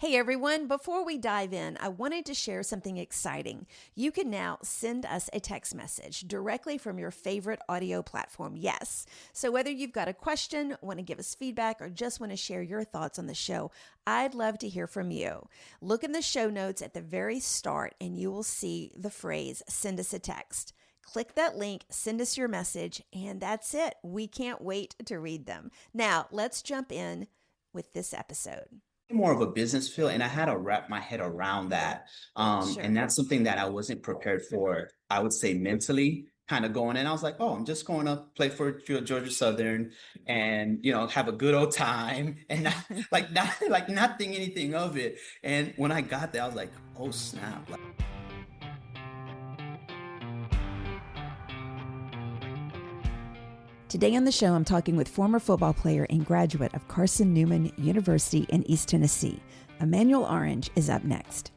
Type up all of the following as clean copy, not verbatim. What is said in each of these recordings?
Hey everyone, before we dive in, I wanted to share something exciting. You can now send us a text message directly from your favorite audio platform. Yes. So whether you've got a question, want to give us feedback, or just want to share your thoughts on the show, I'd love to hear from you. Look in the show notes at the very start and you will see the phrase send us a text. Click that link, send us your message, and that's it. We can't wait to read them. Now, let's jump in with this episode. More of a business feel, and I had to wrap my head around that. And Sure. that's something that I wasn't prepared for, I would say mentally, kind of going in. I was like, oh, I'm just going to play for Georgia Southern and, have a good old time and not think anything of it. And when I got there, I was like, oh, snap. Today on the show, I'm talking with former football player and graduate of Carson-Newman University in East Tennessee. Emmanuel Orange is up next.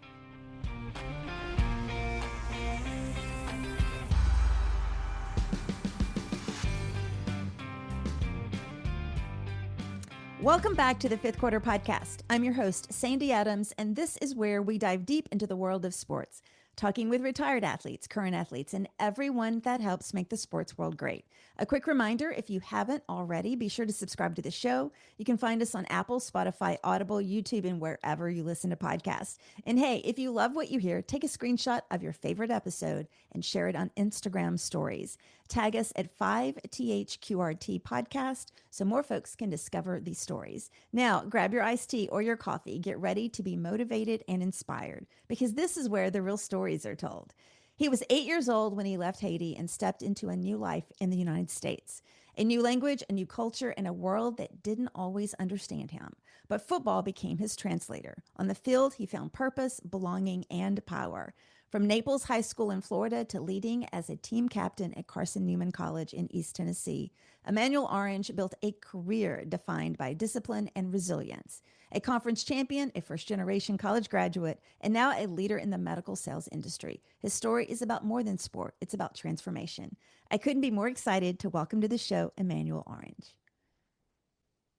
Welcome back to the Fifth Quarter Podcast. I'm your host, Sandy Adams, and this is where we dive deep into the world of sports, talking with retired athletes, current athletes, and everyone that helps make the sports world great. A quick reminder, if you haven't already, be sure to subscribe to the show. You can find us on Apple, Spotify, Audible, YouTube, and wherever you listen to podcasts. And hey, if you love what you hear, take a screenshot of your favorite episode and share it on Instagram stories. Tag us at 5THQRT Podcast so more folks can discover these stories. Now, grab your iced tea or your coffee. Get ready to be motivated and inspired because this is where the real stories are told. He was 8 years old when he left Haiti and stepped into a new life in the United States. A new language, a new culture, and a world that didn't always understand him. But football became his translator. On the field, he found purpose, belonging, and power. From Naples High School in Florida to leading as a team captain at Carson-Newman College in East Tennessee, Emmanuel Orange built a career defined by discipline and resilience. A conference champion, a first-generation college graduate, and now a leader in the medical sales industry. His story is about more than sport. It's about transformation. I couldn't be more excited to welcome to the show Emmanuel Orange.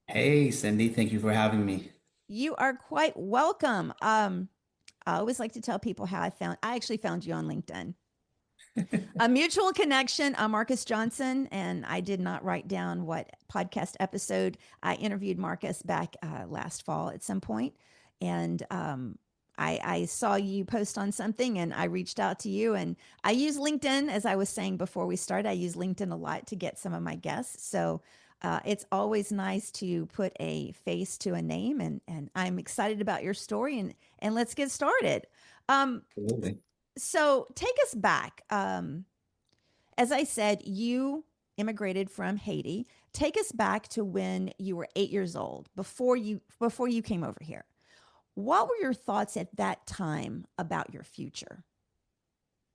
Hey, Cindy, thank you for having me. You are quite welcome. I always like to tell people how I actually found you on LinkedIn. A mutual connection, Marcus Johnson, and I did not write down what podcast episode I interviewed Marcus back last fall at some point, and I saw you post on something, and I reached out to you. And I use LinkedIn, as I was saying before we started. I use LinkedIn a lot to get some of my guests, so it's always nice to put a face to a name, and I'm excited about your story, and let's get started. Um, Absolutely. so take us back. As I said, you immigrated from Haiti. Take us back to when you were 8 years old, before you came over here. What were your thoughts at that time about your future?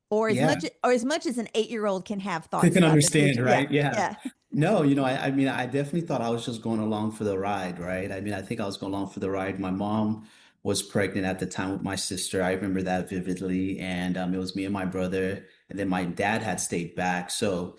Or as Yeah. much as an 8-year old can have They thoughts can about the understand, future. Yeah, right? Yeah. yeah. No, I mean, I definitely thought I was just going along for the ride, right? I mean, I think I was going along for the ride. My mom was pregnant at the time with my sister. I remember that vividly. And it was me and my brother. And then my dad had stayed back. So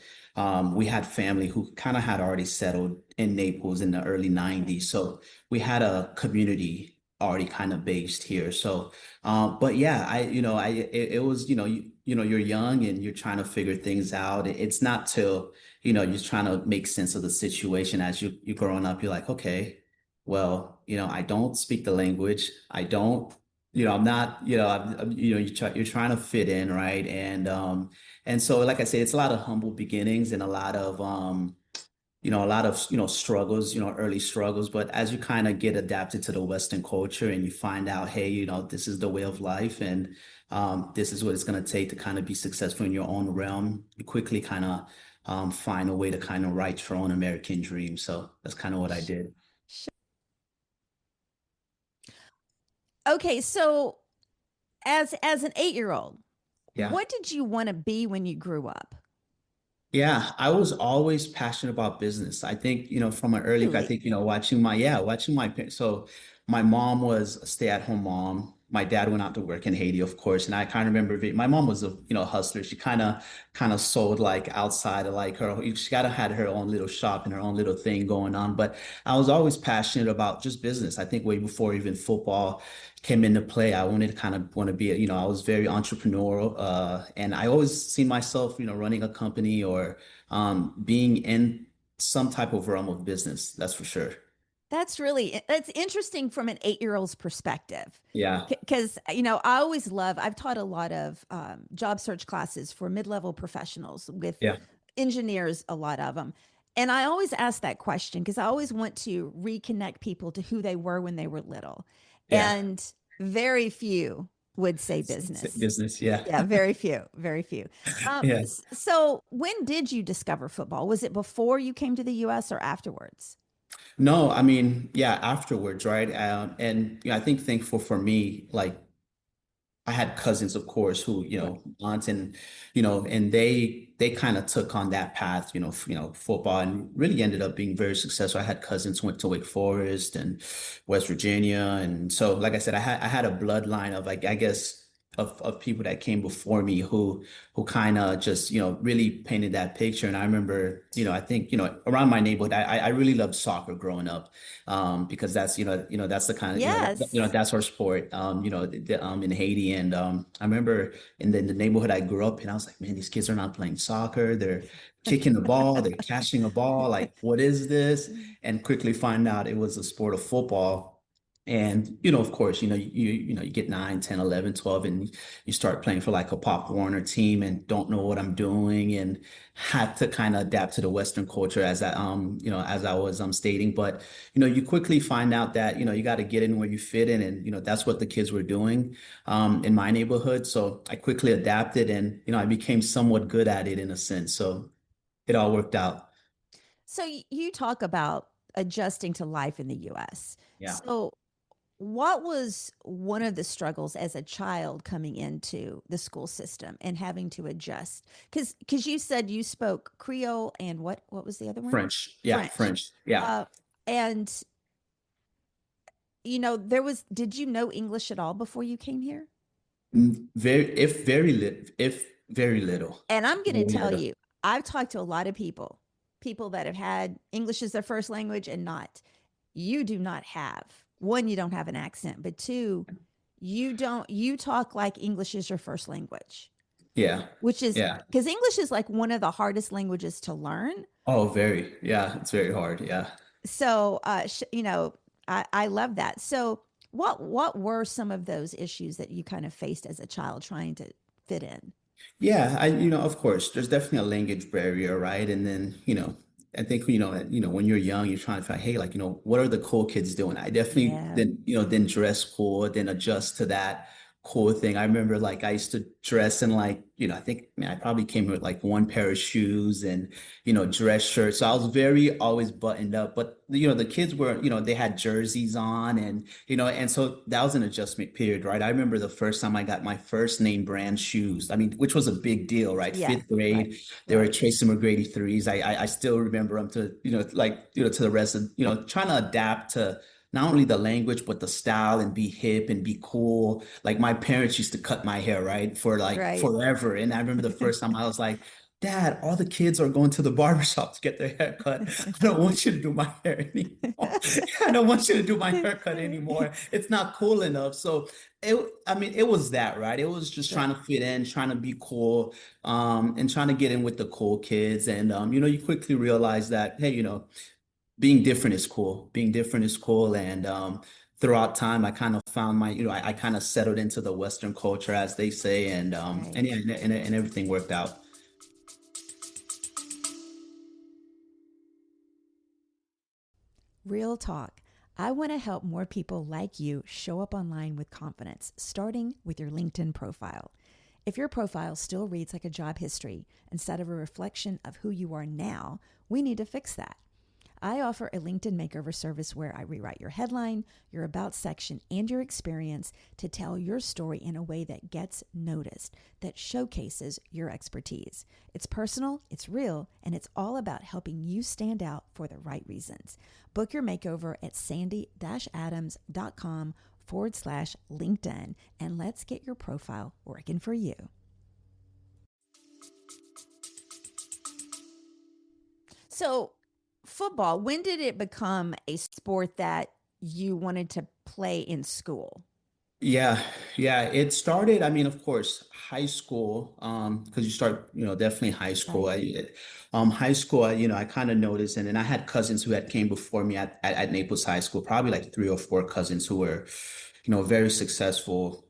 we had family who kind of had already settled in Naples in the early Okay. 90s. So we had a community already kind of based here. So, but yeah, it was, you're young and you're trying to figure things out. It's not till you're trying to make sense of the situation as you're growing up. You're like, okay, well, I don't speak the language. I don't, I'm not, you're trying to fit in, right? And so, like I said, it's a lot of humble beginnings and a lot of, struggles, early struggles. But as you kind of get adapted to the Western culture and you find out, hey, this is the way of life and this is what it's going to take to kind of be successful in your own realm, you quickly kind of find a way to kind of write your own American dream. So that's kind of what I did. Okay, so as an 8-year-old, Yeah. what did you want to be when you grew up? Yeah, I was always passionate about business. I think, from I Really? think, watching my parents. So my mom was a stay-at-home mom. my dad went out to work in Haiti, of course, and I kind of remember my mom was a hustler. She kind of sold like outside of like her. She kind of had her own little shop and her own little thing going on. But I was always passionate about just business. I think way before even football came into play, I wanted to kind of want to be, I was very entrepreneurial, and I always see myself, running a company or being in some type of realm of business. That's for sure. That's interesting from an 8-year-old's perspective. Yeah. Because, I've taught a lot of job search classes for mid level professionals with Yeah. engineers, a lot of them. And I always ask that question because I always want to reconnect people to who they were when they were little. Yeah. And very few would say business. Business. Yeah. Yeah, very few, very few. Yeah. So when did you discover football? Was it before you came to the US or afterwards? No, I mean, yeah, afterwards, right? And I think thankful for me, like I had cousins, of course, who, Right. aunts and, and they kind of took on that path, football and really ended up being very successful. I had cousins who went to Wake Forest and West Virginia. And so, like I said, I had a bloodline of like, I guess, of people that came before me who kind of just, really painted that picture. And I remember, I think, around my neighborhood, I really loved soccer growing up, because that's, that's the kind of, Yes. that's our sport, in Haiti. And I remember in the neighborhood I grew up in, I was like, man, these kids are not playing soccer. They're kicking the ball, they're catching a ball. Like, what is this? And quickly find out it was a sport of football. And, of course, you get 9, 10, 11, 12, and you start playing for like a Pop Warner team and don't know what I'm doing and had to kind of adapt to the Western culture as I was stating. But, you quickly find out that, you got to get in where you fit in. And, that's what the kids were doing in my neighborhood. So I quickly adapted and, I became somewhat good at it in a sense. So it all worked out. So you talk about adjusting to life in the US. Yeah. So what was one of the struggles as a child coming into the school system and having to adjust? Because you said you spoke Creole and what was the other one? French. Yeah. French. French. Yeah. And there was did you know English at all before you came here? Very little, And I'm going to very tell little. you, I've talked to a lot of people that have had English as their first language and not. You do not have, one, you don't have an accent, but two, you talk like English is your first language, Yeah. which is Yeah. because English is like one of the hardest languages to learn. Oh, very. Yeah. It's very hard. Yeah. So, I love that. So, what were some of those issues that you kind of faced as a child trying to fit in? Yeah, of course, there's definitely a language barrier, right? And then, I think, when you're young, you're trying to find, hey, like, what are the cool kids doing? I definitely Yeah, didn't dress cool, then adjust to that cool thing. I remember like I used to dress in like, I think, man, I probably came with like one pair of shoes and, dress shirts. So I was very always buttoned up, but the kids were, they had jerseys on and, and so that was an adjustment period, right? I remember the first time I got my first name brand shoes. I mean, which was a big deal, right? yeah, Fifth right, grade, they were right, Tracy McGrady threes. I still remember them to, like, to the rest of, trying to adapt to not only the language, but the style and be hip and be cool. Like my parents used to cut my hair, right? For like right. forever. And I remember the first time I was like, Dad, all the kids are going to the barber shop to get their hair cut. I don't want you to do my hair anymore. I don't want you to do my haircut anymore. It's not cool enough. So I mean, it was that, right? It was just Right. trying to fit in, trying to be cool, and trying to get in with the cool kids. And you quickly realize that, hey, being different is cool. Being different is cool. And throughout time, I kind of found I kind of settled into the Western culture, as they say, Right. and yeah, and everything worked out. Real talk. I want to help more people like you show up online with confidence, starting with your LinkedIn profile. If your profile still reads like a job history instead of a reflection of who you are now, we need to fix that. I offer a LinkedIn makeover service where I rewrite your headline, your about section, and your experience to tell your story in a way that gets noticed, that showcases your expertise. It's personal, it's real, and it's all about helping you stand out for the right reasons. Book your makeover at sandy-adams.com LinkedIn, and let's get your profile working for you. So, football, when did it become a sport that you wanted to play in school? Yeah, yeah. It started, I mean, of course, high school, because you start, definitely high school. Right. High school, I kind of noticed, and then I had cousins who had came before me at Naples High School, probably like three or four cousins who were, very successful.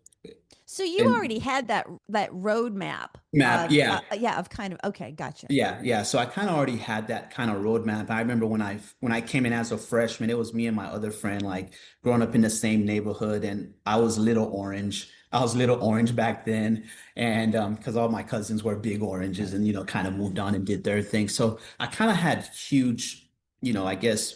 So you And already had that roadmap map, of yeah. yeah, of kind of okay, gotcha. Yeah, yeah. So I kind of already had that kind of roadmap. I remember when I came in as a freshman, it was me and my other friend, like growing up in the same neighborhood, and I was little orange. I was little orange back then, and because all my cousins were big oranges, Right. and kind of moved on and did their thing. So I kind of had huge, I guess,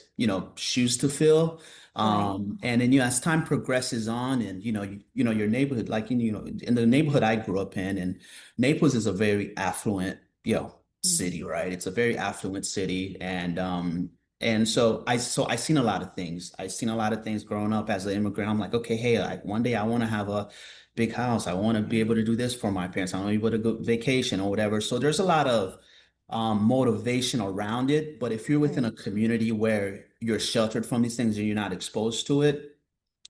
shoes to fill. Right. And then as time progresses on, and your neighborhood, like in the neighborhood I grew up in, and Naples is a very affluent city, Mhm. right? It's a very affluent city, and so I seen a lot of things. I seen a lot of things growing up as an immigrant. I'm like, okay, hey, like one day I want to have a big house. I want to be able Right. to do this for my parents. I want to be able to go vacation or whatever. So there's a lot of motivation around it. But if you're within a Right. community where you're sheltered from these things and you're not exposed to it,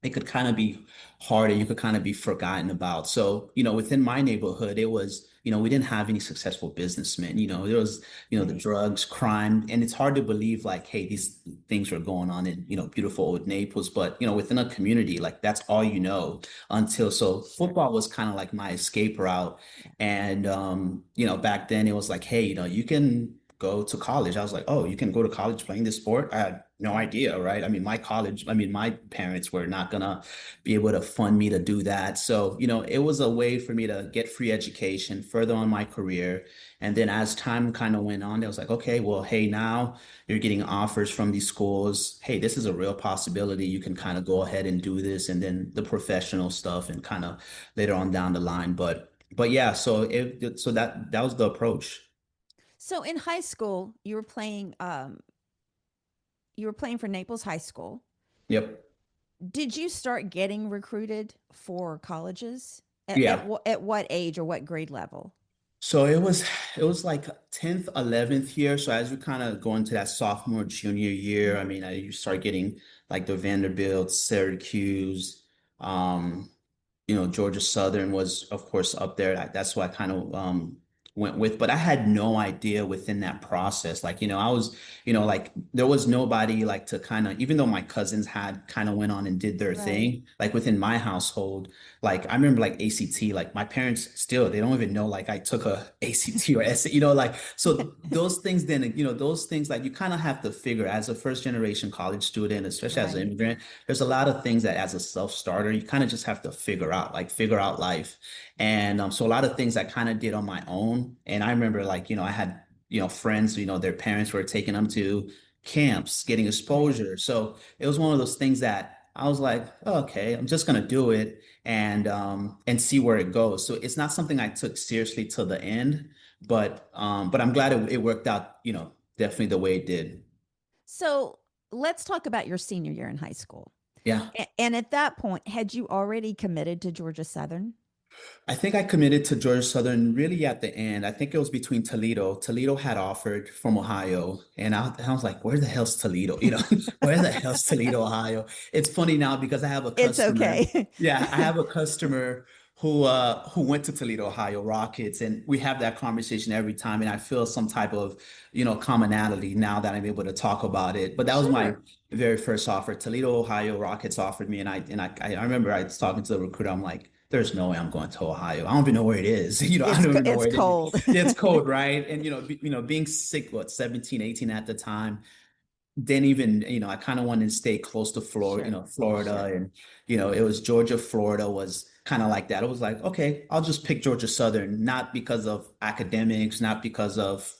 it could kind of be harder. You could kind of be forgotten about. So, within my neighborhood, it was, we didn't have any successful businessmen. There was, the Right. drugs, crime, and it's hard to believe like, hey, these things were going on in, beautiful old Naples. But, within a community, like that's all until so Sure. football was kind of like my escape route. Yeah. And, back then it was like, hey, you can go to college. I was like, oh, you can go to college playing this sport? I had no Right. idea, right? I mean, my parents were not gonna be able to fund me to do that. So, it was a way for me to get free education further on my career. And then as time kind of went on, it was like, okay, well, hey, now you're getting offers from these schools. Hey, this is a real possibility. You can kind of go ahead and do this, and then the professional stuff and kind of later on down the line. But yeah, so that was the approach. So in high school, you were playing for Naples High School. Yep. Did you start getting recruited for colleges? Yeah. At what age or what grade level? So it was like 10th, 11th year. So as you kind of go into that sophomore, junior year, I Mhm. mean, you start getting like the Vanderbilt, Syracuse, um, Georgia Southern was, of course, up there. That's what I kind of went with. But I had no idea within that process. Like, I was, like there was nobody like to kind of, even though my cousins had kind of went on and did their Right. thing, like within my household, like I remember like ACT, like my parents still, they don't even know like I took a ACT or SAT, like, so those things then, those things like you kind of have to figure as a first generation college student, especially as an Right. immigrant, there's a lot of things that as a self-starter, you kind of just have to figure out life. And so a lot of things I kind of did on my own. And I remember like, I had, friends, their parents were taking them to camps, getting Right. exposure. So it was one of those things that I was like, oh, okay, I'm just gonna do it and see where it goes. So it's not something I took seriously till the end, but I'm glad it worked out, definitely the way it did. So let's talk about your senior year in high school. Yeah. And at that point, had you already committed to Georgia Southern? I think I committed to Georgia Southern really at the end. I think it was between Toledo. Toledo had offered from Ohio, and I was like, "Where the hell's Toledo? Where the hell's Toledo, Ohio?" It's funny now because I have a It's customer. okay. Yeah, I have a customer who went to Toledo, Ohio Rockets, and we have that conversation every time, and I feel some type of commonality now that I'm able to talk about it. But that was my Sure. very first offer. Toledo, Ohio Rockets offered me, and I remember I was talking to the recruiter. I'm like, there's no way I'm going to Ohio. I don't even know where it is. I don't even know It's where it is. cold. It's cold, right? And being sick, what, 17, 18 at the time, then even, I kind of wanted to stay close to Florida, Sure. Florida, Sure. and it was Georgia, Florida was kind of like that. It was like, okay, I'll just pick Georgia Southern, not because of academics, not because of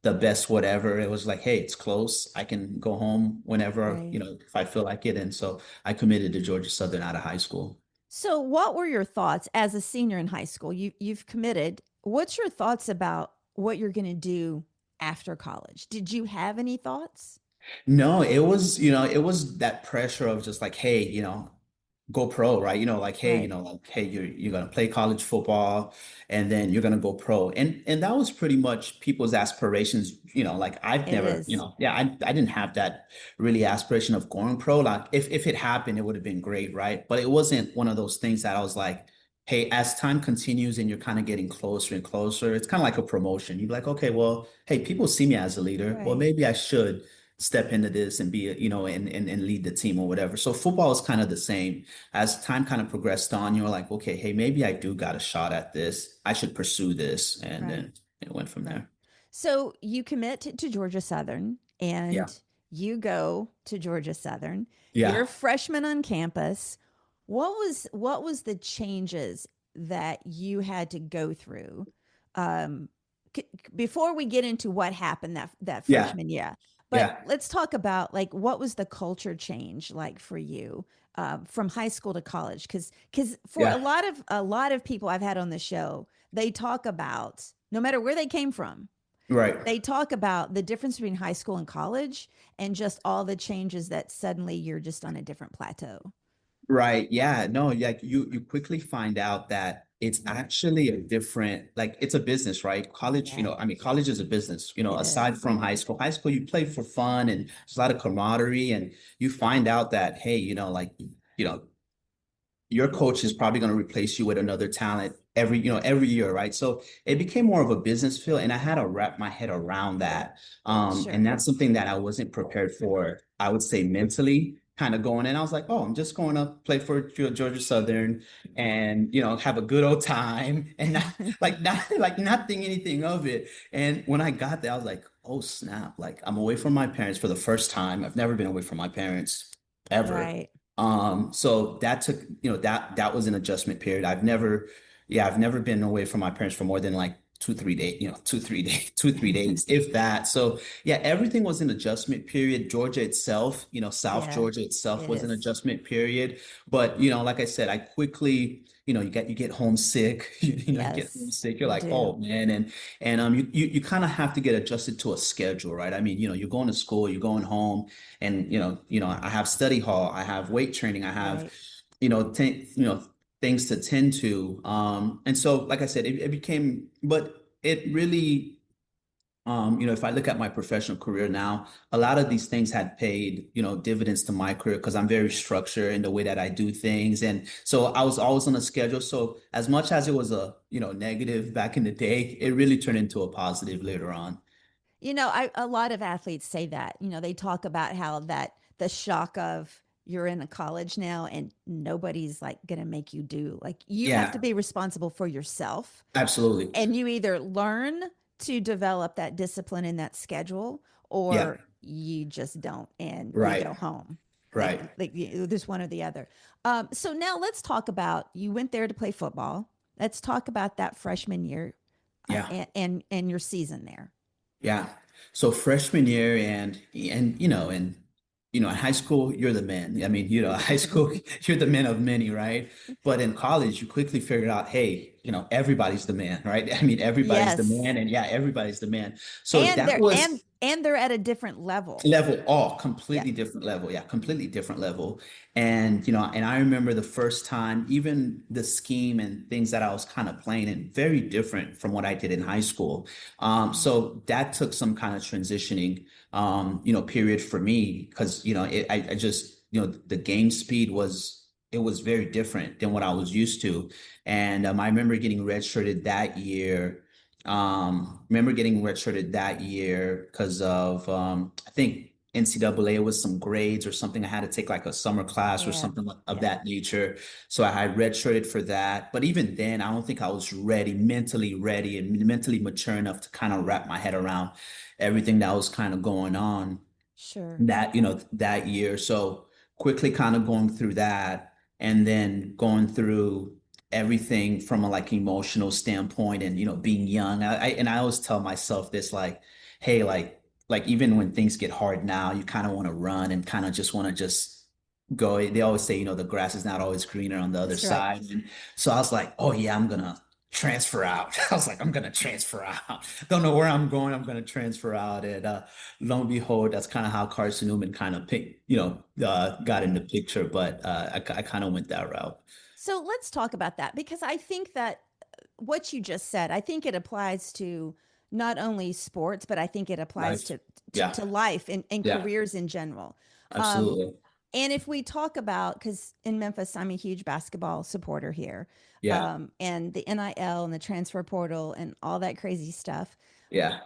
the best whatever. It was like, hey, it's close. I can go home whenever, Right. if I feel like it. And so I committed to Georgia Southern out of high school. So what were your thoughts as a senior in high school? You've committed. What's your thoughts about what you're going to do after college? Did you have any thoughts? No, it was that pressure of just like, hey, go pro, right? Like, hey, Right. you're gonna play college football and then you're gonna go pro. And that was pretty much people's aspirations, like I've It never, is. yeah, I didn't have that really aspiration of going pro. Like if it happened, it would have been great, right? But it wasn't one of those things that I was like, hey, as time continues and you're kind of getting closer and closer, it's kind of like a promotion. You're like, okay, well, hey, people see me as a leader. Well, Right. maybe I should step into this and be, and lead the team or whatever. So football is kind of the same. As time kind of progressed on, you were like, okay, hey, maybe I do got a shot at this. I should pursue this. And Right. then it went from Right. there. So you commit to Georgia Southern Yeah. and you go to Georgia Southern. You're Yeah. a freshman on campus. What was the changes that you had to go through um, before we get into what happened that Yeah. freshman year? But Yeah. let's talk about like what was the culture change like for you from high school to college? Because for Yeah. a lot of people I've had on the show, they talk about no matter where they came from, Right. they talk about the difference between high school and college and just all the changes that suddenly you're just on a different plateau. Right. Yeah. No, yeah, you quickly find out that it's actually a different, like it's a business, right? College, Yeah, I mean, college is a business, it aside is. from high school. High school, you play for fun and there's a lot of camaraderie, and you find out that, hey, like, you know, your coach is probably going to replace you with another talent every year, right? So it became more of a business feel, and I had to wrap my head around that. And Sure. that's something that I wasn't prepared for, I would say mentally, kind of going in. I was like, oh, I'm just going to play for Georgia Southern and, have a good old time and not think anything of it. And when I got there, I was like, oh, snap. Like I'm away from my parents for the first time. I've never been away from my parents ever. Right. So that took, that was an adjustment period. I've never been away from my parents for more than like 2, 3 days, 2, 3 days, 2, 3 days, if that. So yeah, everything was an adjustment period. Georgia itself, South Yeah, Georgia itself it was an is. adjustment period. But, like I said, I quickly, you get homesick, you get Yes, homesick. You're you like, do. oh man. And you kind of have to get adjusted to a schedule, right? I mean, you're going to school, you're going home, and I have study hall, I have weight training, I have Right. things to tend to, and so like I said, it became, but it really, if I look at my professional career now, a lot of these things had paid, dividends to my career because I'm very structured in the way that I do things. And so I was always on a schedule. So as much as it was a, negative back in the day, it really turned into a positive later on. A lot of athletes say that. They talk about how that the shock of you're in a college now and nobody's like going to make you do. Like you have to Yeah, be responsible for yourself absolutely. and you either learn to develop that discipline in that schedule Yeah, or you just don't and you right, go home right. there's one or the other. So now let's talk about you went there to play football. Let's talk about that freshman year Yeah. and your season there. Yeah. So freshman year and in high school you're the man. I mean, high school you're the man of many, right? But in college you quickly figured out, hey, everybody's the man, right? I mean, everybody's the Yes. man, and yeah, everybody's the man. So And that they're was and they're at a different level. level, all Yeah. completely different level. Yeah, completely different level. And I remember the first time, even the scheme and things that I was kind of playing in, very different from what I did in high school. Mhm. So that took some kind of transitioning, period for me because, I just, the game speed it was very different than what I was used to. And I remember getting redshirted that year. Remember getting redshirted that year because of I think NCAA was some grades or something. I had to take like a summer class or Yeah. something of Yeah. that nature. So I had redshirted for that. But even then, I don't think I was mentally ready and mentally mature enough to kind of wrap my head around everything that was kind of going on Sure. that year. So quickly kind of going through that and then going through everything from a like emotional standpoint and being young. And I always tell myself this like, hey, like even when things get hard now, you kind of want to run and kind of just want to just go. They always say, the grass is not always greener on the other That's right. side. And so I was like, oh yeah, I'm gonna. transfer out. I was like, I'm gonna transfer out. Don't know where I'm going. I'm gonna transfer out. And lo and behold, that's kind of how Carson Newman kind of picked, got in the Right. picture. But I kind of went that route. So let's talk about that because I think that what you just said, I think it applies to not only sports, but I think it applies Life. Yeah. to life and Yeah. careers in general. Um, Absolutely. and if we talk about, because in Memphis, I'm a huge basketball supporter here, Yeah. and the NIL and the transfer portal and all that crazy stuff. Yeah.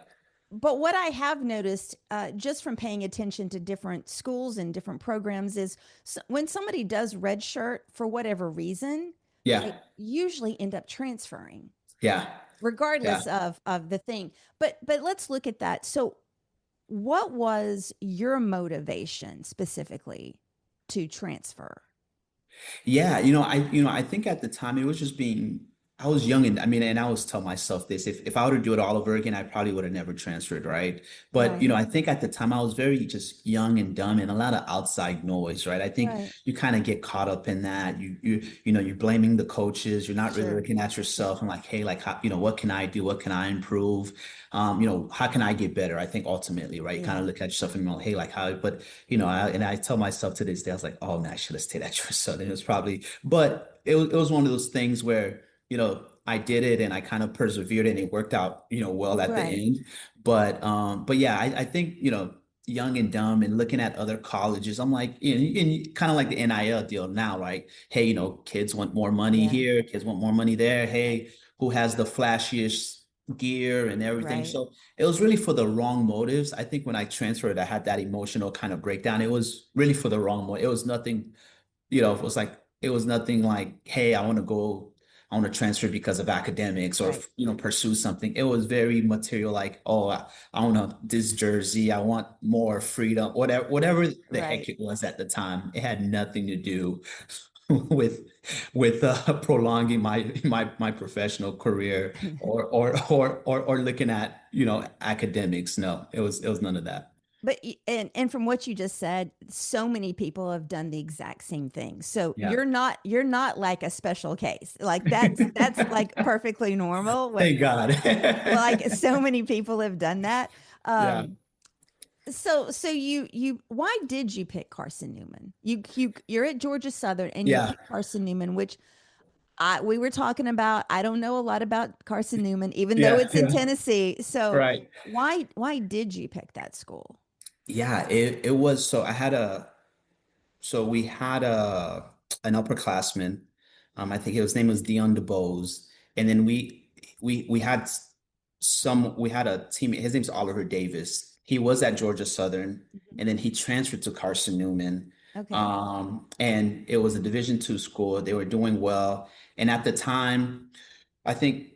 But what I have noticed, just from paying attention to different schools and different programs, is when somebody does redshirt for whatever reason, they Yeah. usually end up transferring, Yeah. Yeah. regardless of the thing. But let's look at that. So, what was your motivation specifically to transfer? Yeah, I think at the time it was just I was young and I mean, and I always tell myself this, if I were to do it all over again, I probably would have never transferred, right? But, Right, I think at the time I was very just young and dumb and a lot of outside noise, right? I think right, you kind of get caught up in that. You're blaming the coaches. You're not really sure, looking at sure, yourself and like, hey, like, how, what can I do? What can I improve? How can I get better? I think ultimately, right? You kind yeah, of look at yourself and you're like, hey, like how, but I tell myself to this day, I was like, oh man, I should have stayed at your son. It was probably, but it was one of those things where, I did it and I kind of persevered and it worked out, well at the right, end. But yeah, I think, young and dumb and looking at other colleges, I'm like, and kind of like the NIL deal now, right? Hey, kids want more money yeah, here, kids want more money there. Hey, who has the flashiest gear and everything? right, So it was really for the wrong motives. I think when I transferred, I had that emotional kind of breakdown. It was really for the wrong motive. It was nothing, it was nothing like, hey, I want to transfer because of academics or, right, pursue something. It was very material, like, oh, I want this jersey. I want more freedom, whatever the heck right. it was at the time. It had nothing to do with prolonging my professional career or looking at academics. No, it was none of that. But and from what you just said, so many people have done the exact same thing. So Yeah. you're not like a special case. Like that's like perfectly normal. Thank God. Like so many people have done that. Yeah. Um, so you why did you pick Carson Newman? You're at Georgia Southern and you Yeah. picked Carson Newman, which I we were talking about. I don't know a lot about Carson Newman, even though Yeah. it's in Yeah. Tennessee. So Right. why did you pick that school? Yeah, it was so we had an upperclassman. I think his name was Dion DeBose. And then we had we had a team, his name's Oliver Davis. He was at Georgia Southern Mhm. and then he transferred to Carson Newman. Okay. And it was a Division II school. They were doing well. And at the time, I think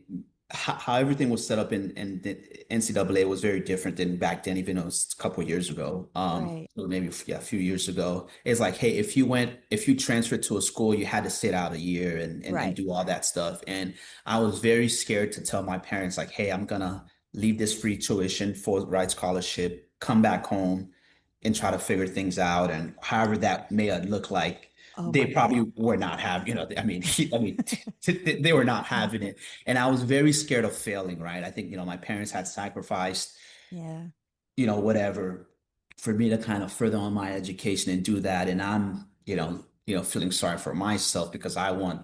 how everything was set up in the NCAA was very different than back then, even though it was a couple of years ago. Right. Or maybe yeah, a few years ago. It's like, hey, if you transferred to a school, you had to sit out a year and Right. do all that stuff. And I was very scared to tell my parents, like, hey, I'm gonna leave this free tuition, full ride scholarship, come back home and try to figure things out. And however that may have looked like, Oh they my God. probably were not having, I mean, they were not having it. And I was very scared of failing, right? I think, my parents had sacrificed, Yeah. whatever for me to kind of further on my education and do that. And I'm, feeling sorry for myself because I want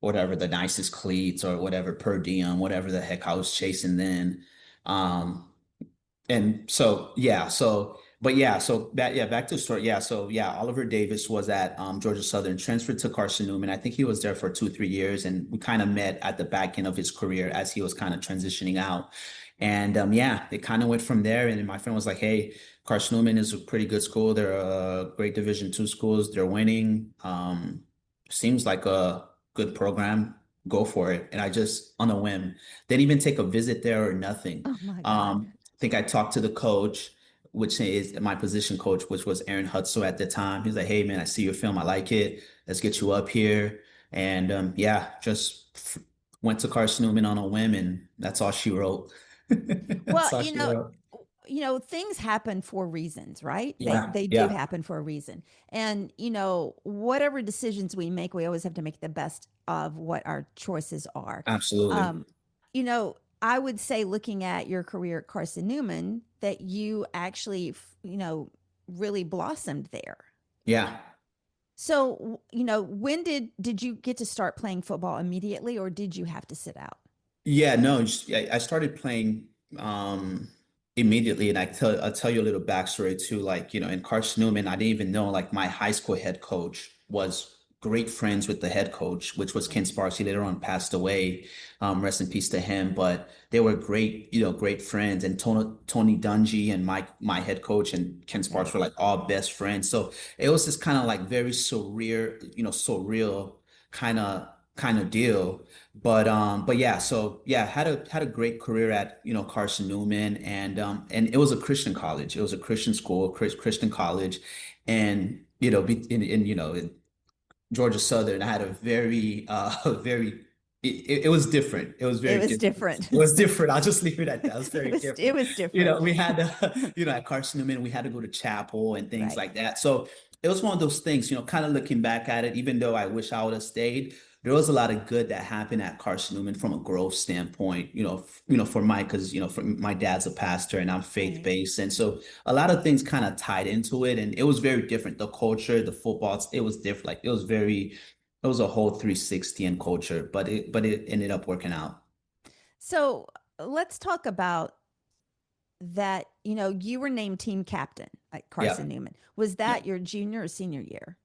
whatever the nicest cleats or whatever per diem, whatever the heck I was chasing then. Um, and so yeah, but yeah, back to the story. Yeah, so yeah, Oliver Davis was at Georgia Southern, transferred to Carson Newman. I think he was there for 2, 3 years, and we kind of met at the back end of his career as he was kind of transitioning out. And yeah, it kind of went from there. And then my friend was like, "Hey, Carson Newman is a pretty good school. They're a great Division II schools. They're winning. Seems like a good program. Go for it." And I just on a whim didn't even take a visit there or nothing. Oh my God. Think I talked to the coach, which is my position coach, which was Aaron Hutzel at the time. He's like, "Hey man, I see your film. I like it. Let's get you up here." And yeah, just went to Carson Newman on a whim, and that's all she wrote. Well, That's all she wrote. things happen for reasons, right? They Yeah, they do yeah, happen for a reason. And whatever decisions we make, we always have to make the best of what our choices are. absolutely. Um, I would say looking at your career at Carson Newman that you actually, really blossomed there. Yeah. So, when did you get to start playing football immediately or did you have to sit out? Yeah, no, I started playing immediately, and I'll tell you a little backstory too. Like, in Carson-Newman, I didn't even know like my high school head coach was great friends with the head coach, which was Ken Right. Sparks. He later on passed away. Rest in peace to him. But they were great, great friends. And Tony Dungy and my head coach and Ken Sparks Okay. were like all best friends. So it was this kind of like very surreal kind of deal. But yeah, so yeah, had a great career at Carson Newman, and it was a Christian college. It was a Christian school, Christian college, and in Georgia Southern, I had a very it was different. It was It very was different. different. It was different. I'll just leave it at that. It was it very was it different. was different. We had at Carson Newman, we had to go to chapel and things Right. like that. So it was one of those things, kind of looking back at it, even though I wish I would have stayed, there was a lot of good that happened at Carson Newman from a growth standpoint, for because for my dad's a pastor and I'm Right. faith-based. And so a lot of things kind of tied into it. And it was very different. The culture, the football, it was different. Like it was a whole 360 in culture, but it ended up working out. So let's talk about that. You were named team captain at Yeah. Carson Newman. Was Yeah. that your junior or senior year?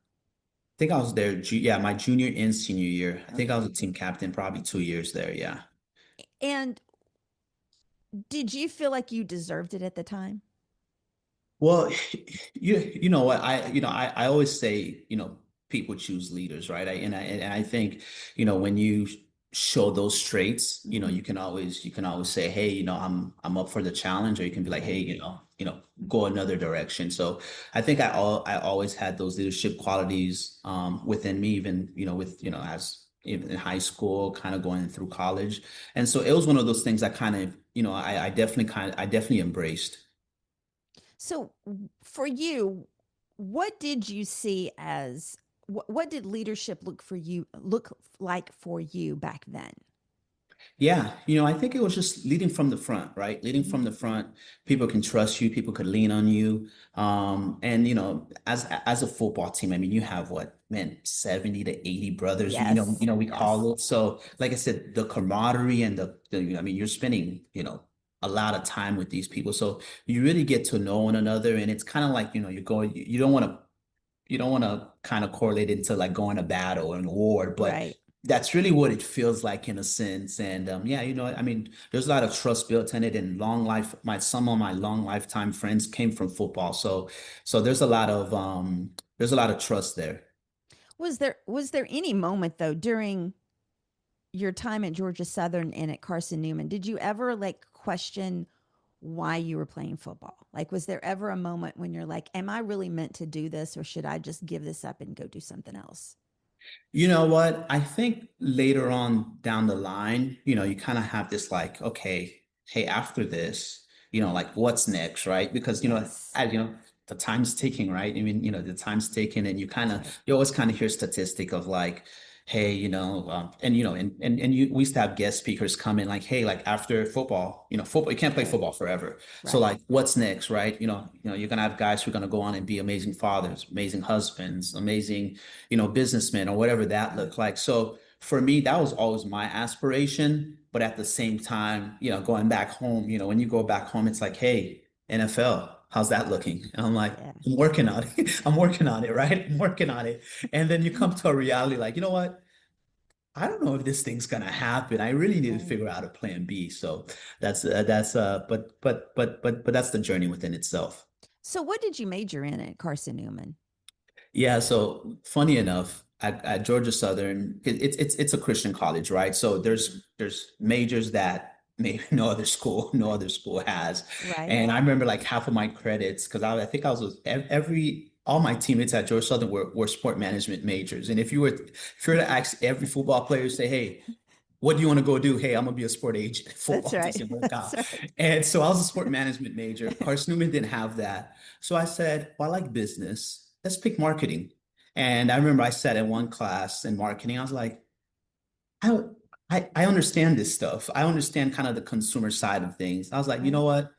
I think I was there, yeah, my junior and senior year. I think I was a Okay. team captain probably 2 years there. Yeah. And did you feel like you deserved it at the time? Well, you know what I always say, people choose leaders, right? And I think, when you show those traits, Hmm. you can always say, hey, I'm up for the challenge, or you can be like, hey, Right. go another direction. So I think I always had those leadership qualities within me, even, with, as even in high school, kind of going through college. And so it was one of those things I kind of, I definitely embraced. So for you, what did you see as what did leadership look like for you back then? Yeah, I think it was just leading from the front, right? Leading Hmm. from the front, people can trust you, people could lean on you. And as a football team, I mean, you have what, man, 70 to 80 brothers, Yes. we Yes. call it. So, like I said, the camaraderie and I mean, you're spending, a lot of time with these people. So you really get to know one another. And it's kind of like, you don't want to kind of correlate it to like going to battle and war, but Right. that's really what it feels like in a sense. And yeah, I mean, there's a lot of trust built in it, and long life. Some of my long lifetime friends came from football, so there's a lot of trust there. Was there any moment though during your time at Georgia Southern and at Carson Newman, did you ever like question why you were playing football? Like, was there ever a moment when you're like, am I really meant to do this or should I just give this up and go do something else? You know what? I think later on down the line, you kind of have this like, okay, hey, after this, like what's next, right? Because, Yes. as the time's ticking, right? I mean, the time's ticking, and That's right. you always kind of hear statistic of like, hey, and we used to have guest speakers come in like, hey, like after football, football, you can't play Right. football forever. So Right. like, what's next, right? You're gonna have guys who are gonna go on and be amazing fathers, amazing husbands, amazing businessmen, or whatever that Right. looked like. So for me, that was always my aspiration. But at the same time, going back home, when you go back home, it's like, hey, NFL, how's that looking? And I'm like, Yeah. I'm working on it. I'm working on it, right? I'm working on it. And then you come to a reality like, you know what? I don't know if this thing's gonna happen. I really need to Right. figure out a plan B. So but that's the journey within itself. So what did you major in at Carson Newman? Yeah, so funny enough, at Georgia Southern, it's a Christian college, right? So Mhm. there's majors that maybe no other school has. Right. And I remember like half of my credits, because I think I was with every all my teammates at Georgia Southern were sport management majors. And if you were to ask every football player, say, hey, what do you want to go do? Hey, I'm gonna be a sport agent. That's Football right. doesn't work That's out. right. And so I was a sport management major. Carson-Newman didn't have that. So I said, well, I like business. Let's pick marketing. And I remember I sat in one class in marketing. I was like, I, I understand this stuff. I understand kind of the consumer side of things. I was like, you know Right. what?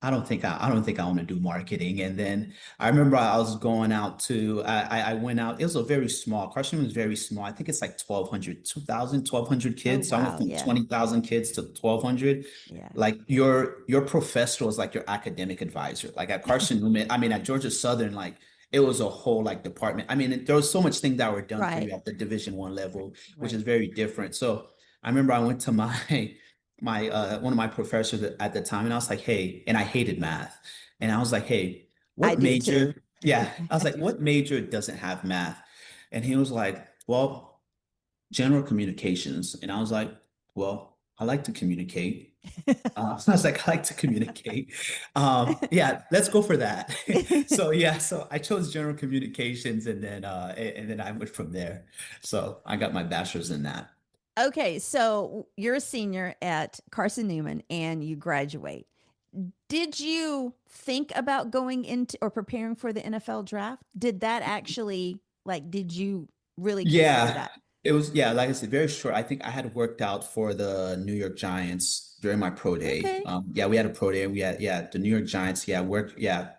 I don't think I want to do marketing. And then I remember I was going out to I went out. It was a very small. Carson was very small. I think it's like 1,200, 2,000, 1,200 Oh, kids. So I went wow. from Yeah. 20,000 kids to 1,200. Yeah. Like your professor was like your academic advisor. Like at Carson-Newman, I mean at Georgia Southern, like it was a whole like department. I mean, there was so much things that were done for you Right. at the Division 1 level, which is Right. very different. So I remember I went to my my one of my professors at the time, and I was like, hey, and I hated math. And I was like, hey, I what do too. major? Yeah, I was like, what major doesn't have math? And he was like, well, general communications. And I was like, well, I like to communicate. So I was like, I like to communicate. Yeah, let's go for that. So yeah, so I chose general communications, and then I went from there. So I got my bachelor's in that. Okay, so you're a senior at Carson-Newman and you graduate. Did you think about going into or preparing for the NFL draft? Did that actually, like, did you really consider Yeah, that? it was, yeah, like I said, very short. I think I had worked out for the New York Giants during my pro day. Okay. Yeah, we had a pro day. We had, yeah, the New York Giants. Yeah, worked, yeah,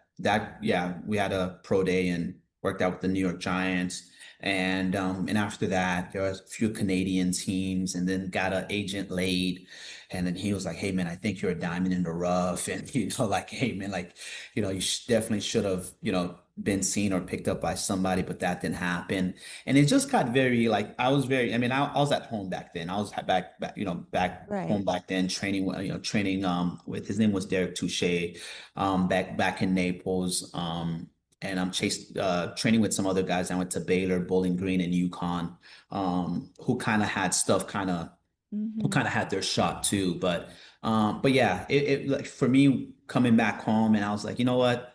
we had a pro day and worked out with the New York Giants. And after that, there was a few Canadian teams, and then got an agent laid. And then he was like, "Hey, man, I think you're a diamond in the rough." And like, "Hey, man, like, you definitely should have, been seen or picked up by somebody, but that didn't happen." And it just got very like I mean, I was at home back then. I was back Right. home back then training, training with his name was Derek Touche, back in Naples. And I'm chased training with some other guys. I went to Baylor, Bowling Green, and UConn, who kind of had stuff who Mm-hmm. kind of had their shot too. But yeah, it like for me coming back home, and I was like, you know what?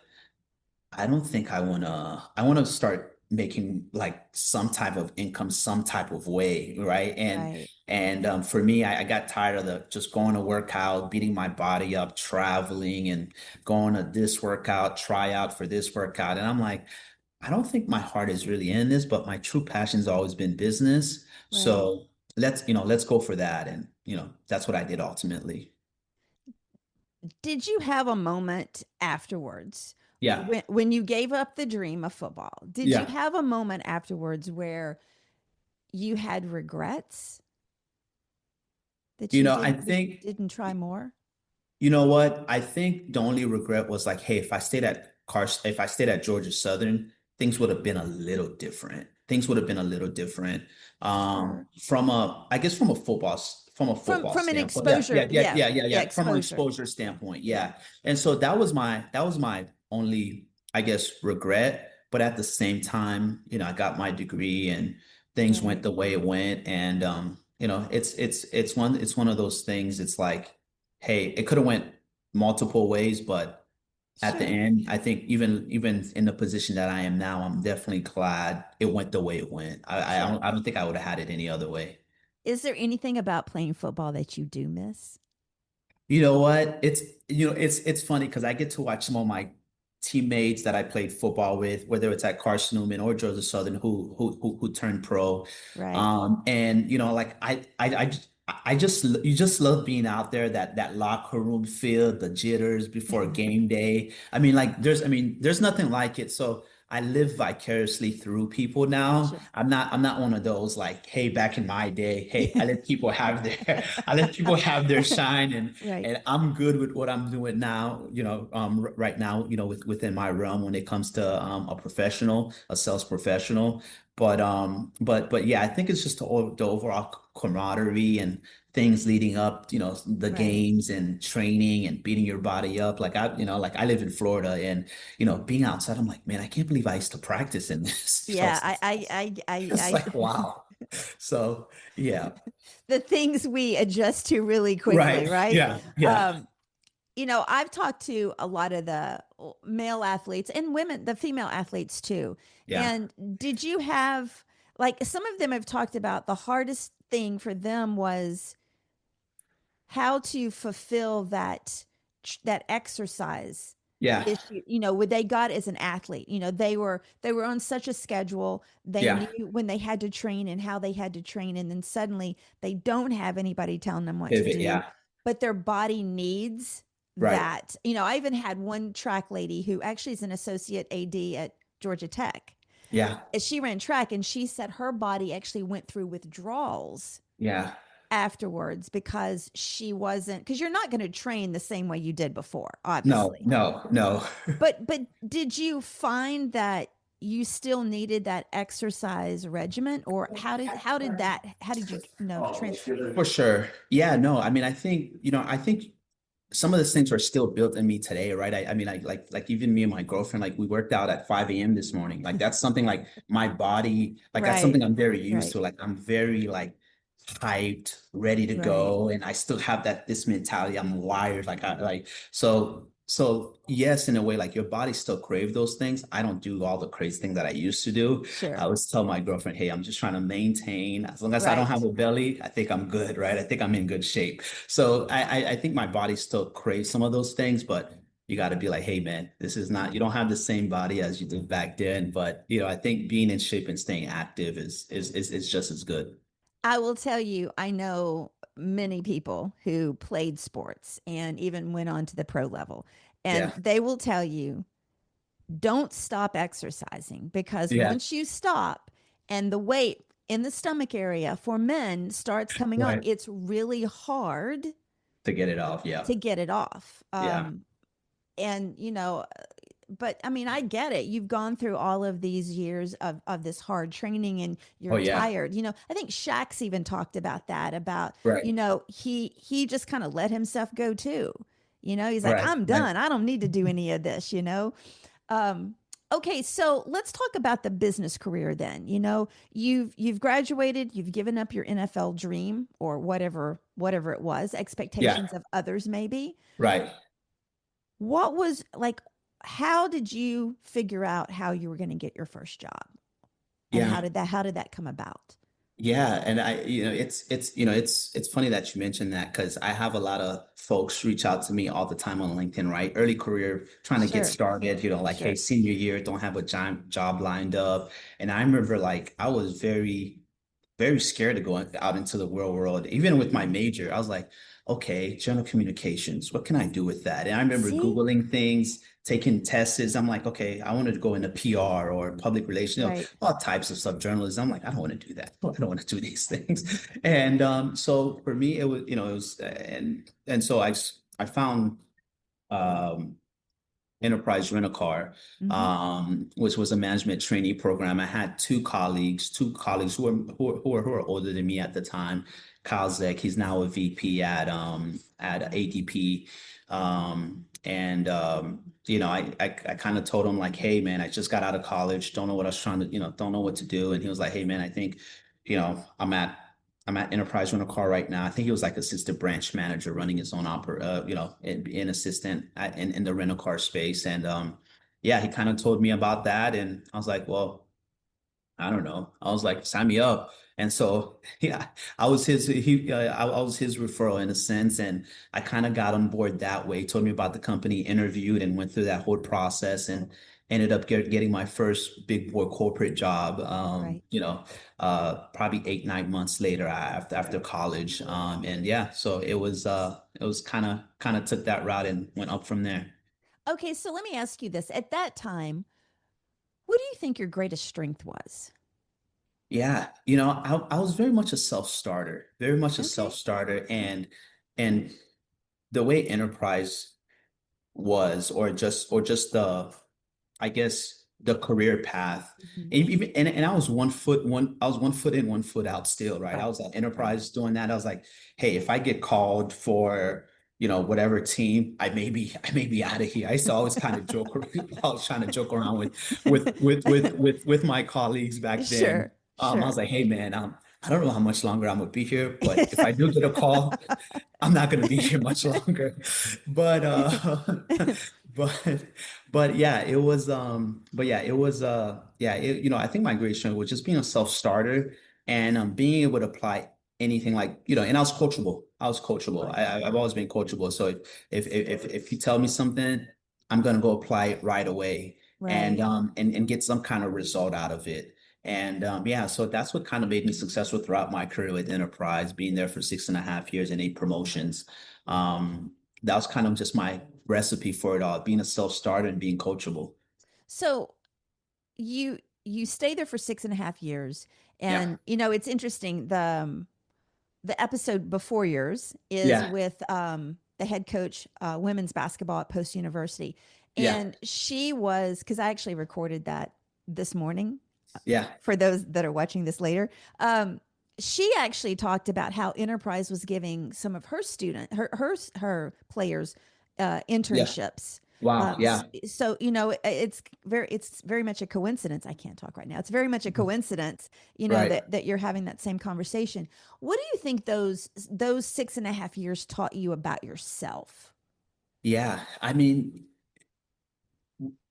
I don't think I wanna start making like some type of income, some type of way, right? Right. For me, I got tired of the just going to work out, beating my body up, traveling and going to this workout, try out for this workout. And I'm like, I don't think my heart is really in this, but my true passion's always been business. Right. So let's go for that. And that's what I did ultimately. Did you have a moment afterwards Yeah. when you gave up the dream of football? Did you Yeah. have a moment afterwards where you had regrets that you I think didn't try more? You know what? I think the only regret was like, hey, if I stayed at Georgia Southern, things would have been a little different. Things would have been a little different. Sure. I guess from a football From an standpoint. Yeah, exposure, yeah, yeah, From an exposure. exposure standpoint, Yeah. yeah. And so that was my only, I guess, regret. But at the same time, I got my degree and things went Right. the way it went. And it's one of those things. It's like, hey, it could have went multiple ways, but at the Sure. end, I think even in the position that I am now, I'm definitely glad it went the way it went. Sure. I don't think I would have had it any other way. Is there anything about playing football that you do miss? You know what? It's funny because I get to watch some of my teammates that I played football with, whether it's at Carson-Newman or Georgia Southern, who turned pro. Right. And like I just you just love being out there, that locker room feel, the jitters before game day. I mean, there's nothing like it. So I live vicariously through people now. Sure. I'm not one of those like, hey, back in my day, hey, I let people have their I let people have their shine, Right. and I'm good with what I'm doing now, right now, within my realm when it comes to a sales professional. But yeah, I think it's just the overall camaraderie and things leading up, the Right. games and training and beating your body up. Like I live in Florida, and being outside, I'm like, man, I can't believe I used to practice in this. Yeah, It's like, wow. So yeah. the things we adjust to really quickly, Right. right? Yeah. Yeah. Um, I've talked to a lot of the male athletes and women, the female athletes too. Yeah. And did you have like some of them have talked about the hardest thing for them was how to fulfill that exercise Yeah. issue, what they got as an athlete. They were on such a schedule. They Yeah. knew when they had to train and how they had to train, and then suddenly they don't have anybody telling them what to Pivot. do, Yeah. but their body needs Right. that. I even had one track lady who actually is an associate AD at Georgia Tech. Yeah. She ran track, and she said her body actually went through withdrawals Yeah. afterwards because because you're not going to train the same way you did before, No, obviously. no, no. But did you find that you still needed that exercise regimen, or how did you transfer? For sure. Yeah, no, I mean, I think some of those things are still built in me today, right? I mean, like even me and my girlfriend, like we worked out at 5 a.m. this morning. Like that's something like my body, like that's Right, something I'm very used right, to. Like I'm very like hyped, ready to right. go, and I still have this mentality. I'm wired, so yes, in a way, like your body still crave those things. I don't do all the crazy things that I used to do. I Sure. always tell my girlfriend, hey, I'm just trying to maintain. As long as I don't have Right. a belly, I think I'm good, right? I think I'm in good shape. So I think my body still craves some of those things, but you got to be like, hey, man, this is not, you don't have the same body as you did back then. But I think being in shape and staying active is just as good. I will tell you, I know many people who played sports and even went on to the pro level, and Yeah. they will tell you, don't stop exercising, because Yeah. once you stop and the weight in the stomach area for men starts coming on, Right. it's really hard To get it off. Yeah. to get it off. Yeah. And but I mean, I get it. You've gone through all of these years of this hard training, and Oh, you're yeah. tired. I think Shaq's even talked about that, about, Right. he just kind of let himself go too. He's like, Right. I'm Right. done. I don't need to do any of this. Um, okay, so let's talk about the business career then. You've graduated, you've given up your NFL dream, or whatever it was, Yeah. expectations of others maybe. Right. What was like, how did you figure out how you were going to get your first job? And Yeah. how did that come about? Yeah, and it's funny that you mentioned that because I have a lot of folks reach out to me all the time on LinkedIn, right? Early career, trying to get Sure, started, like, hey, sure. senior year, don't have a job lined up. And I remember like I was very scared to go out into the real world. Even with my major, I was like, okay, general communications, what can I do with that? And I remember See? Googling things, taking tests. I'm like, okay, I wanted to go into PR or public relations, Right. all types of stuff, journalism. I'm like, I don't want to do that. I don't want to do these things. And so for me, it was, and so I found um, Enterprise Rent-A-Car, Mm-hmm. which was a management trainee program. I had two colleagues who are older than me at the time. Kyle Zeck, he's now a VP at ADP. And I kind of told him like, hey man, I just got out of college, don't know what I was trying to, don't know what to do. And he was like, hey man, I think, I'm at Enterprise Rent-A-Car right now. I think he was like assistant branch manager running his own in assistant in the rental car space. And yeah, he kind of told me about that. And I was like, well, I don't know. I was like, sign me up. And so, yeah, I was his referral in a sense, and I kind of got on board that way. He told me about the company, interviewed, and went through that whole process, and ended up getting my first big boy corporate job. Right. Probably 8, 9 months later after college. And yeah, so it was kind of took that route and went up from there. Okay, so let me ask you this. At that time, what do you think your greatest strength was? Yeah, I was very much a self-starter, very much a Okay. self-starter, and the way enterprise was, or just the, I guess, the career path. Mhm. And I was one foot in, 1 foot out still, right? I was at Right. enterprise doing that. I was like, hey, if I get called for, whatever team, I may be out of here. I used to always kind of joke. I was trying to joke around with my colleagues back then. Sure, I was sure. like, hey man, I don't know how much longer I'm gonna be here, but if I do get a call, I'm not gonna be here much longer. But but but yeah, it was but yeah, it was yeah, I think my greatest strength was just being a self-starter and being able to apply anything like, and I was coachable. I was coachable. I've always been coachable. So if you tell me something, I'm gonna go apply it right away and Right. get some kind of result out of it. And yeah, so that's what kind of made me successful throughout my career with Enterprise, being there for 6.5 years and 8 promotions. That was kind of just my recipe for it all, being a self-starter and being coachable. So you stay there for 6.5 years, Yeah. and it's interesting. The episode before yours is Yeah. with the head coach, women's basketball at Post University. Yeah. And she was, because I actually recorded that this morning Yeah. for those that are watching this later. Um, she actually talked about how Enterprise was giving some of her her players Yeah. internships. Wow. Yeah. So it's very much a coincidence. I can't talk right now. It's very much a coincidence, Right. that you're having that same conversation. What do you think those 6.5 years taught you about yourself? Yeah. I mean,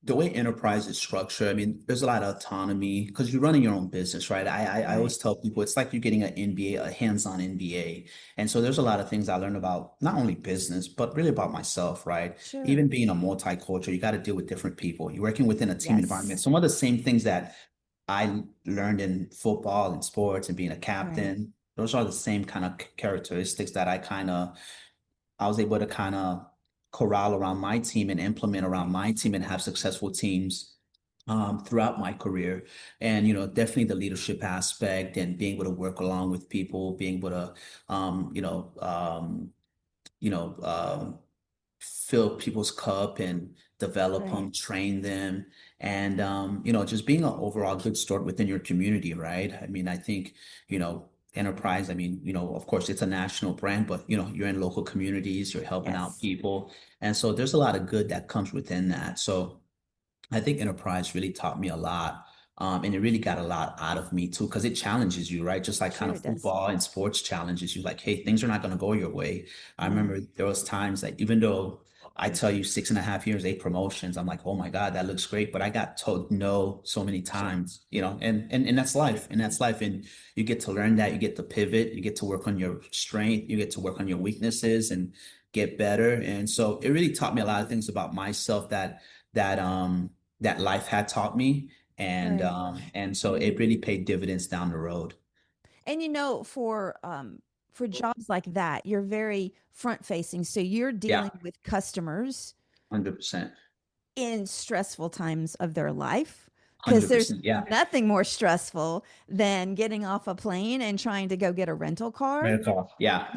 the way enterprise is structured, I mean, there's a lot of autonomy because you're running your own business, right? I Right. always tell people it's like you're getting an MBA, a hands-on MBA. And so there's a lot of things I learned about not only business, but really about myself, right? Sure. Even being a multicultural, you got to deal with different people. You're working within a team environment. Yes. Some of the same things that I learned in football and sports and being a Right. captain, those are the same kind of characteristics that I was able to kind of corral around my team and implement around my team and have successful teams throughout my career. And, definitely the leadership aspect and being able to work along with people, being able to, um, you know, um, you know, um, fill people's cup and develop Right. them, train them, and just being an overall good steward within your community, right? I mean, I think, Enterprise, I mean, of course it's a national brand, but you're in local communities, you're helping out Yes. people. And so there's a lot of good that comes within that. So I think enterprise really taught me a lot. And it really got a lot out of me too, because it challenges you, right? Just like kind Sure of it does. football and sports challenges you, like, hey, things are not going to go your way. I No. remember there was times that even though I tell you 6.5 years, 8 promotions, I'm like, oh my God, that looks great. But I got told no so many Sure. times, and that's life. And that's life. And you get to learn that, you get to pivot, you get to work on your strength, you get to work on your weaknesses and get better. And so it really taught me a lot of things about myself that life had taught me. And Right. so it really paid dividends down the road. And for jobs like that, you're very front facing. So you're Yeah, dealing with customers 100%. in stressful times of their life, because there's 100%. Yeah. nothing more stressful than getting off a plane and trying to go get a rental car, Medical. Yeah.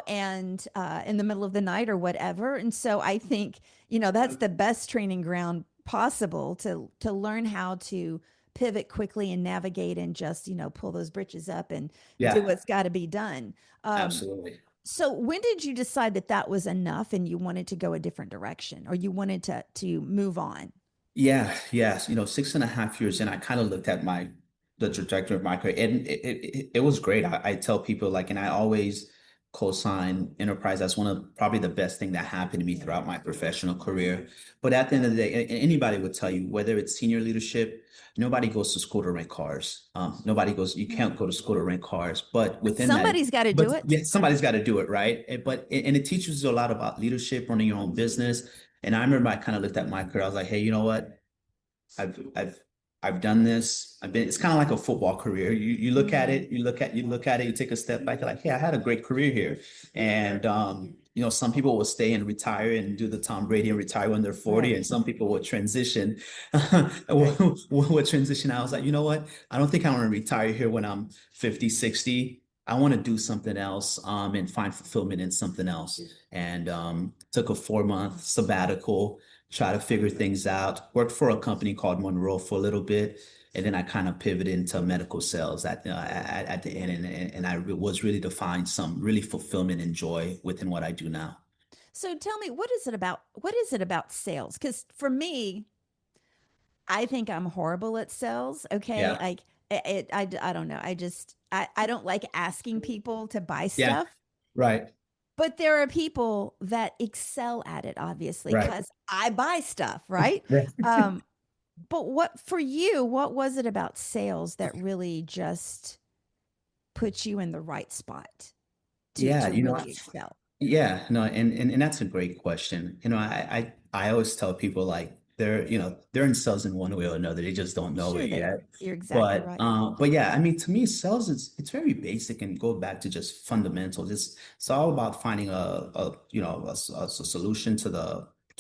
and in the middle of the night or whatever. And so I think, that's the best training ground possible to learn how to pivot quickly and navigate and just, pull those britches up and do Yeah, what's got to be done. absolutely. So when did you decide that that was enough and you wanted to go a different direction, or you wanted to move on? Yeah, yes. 6.5 years in, I kind of looked at the trajectory of my career, and it was great. I tell people like, and I always co-sign enterprise. That's one of probably the best thing that happened to me Yeah. throughout my professional career. But at the end of the day, anybody would tell you, whether it's senior leadership, nobody goes to school to rent cars. You No. can't go to school to rent cars. But But within that, somebody's got to but do it. yeah, somebody's got to do it, right? And it teaches you a lot about leadership, running your own business. And I remember I kind of looked at my career. I was like, hey, you know what? I've I've I've done this. It's kind of like a football career. You look at Mm, it, you look at it, you take a step back, you're like, hey, I had a great career here. And some people will stay and retire and do the Tom Brady and retire when they're 40, right, and some people will transition. right. Will transition. I was like, you know what? I don't think I want to retire here when I'm 50, 60. I want to do something else and find fulfillment in something else. And took a 4 month sabbatical, try to figure things out. Worked for a company called Monroe for a little bit, and then I kind of pivoted into medical sales at the end, and I was really to find some really fulfillment and joy within what I do now. So tell me, what is it about sales? Because for me, I think I'm horrible at sales. Okay, Yeah, like I don't know. I don't like asking people to buy yeah, stuff. right. But there are people that excel at it, obviously, Right. because I buy stuff, right? Right. Um, but what for you, what was it about sales that really just put you in the right spot Yeah, to really excel? yeah, no, and that's a great question. I always tell people like they're in sales in one way or another. They just don't know Sure, it they are. yet. You're exactly right. But yeah, I mean, to me, sales it's very basic and go back to just fundamentals. It's all about finding a solution to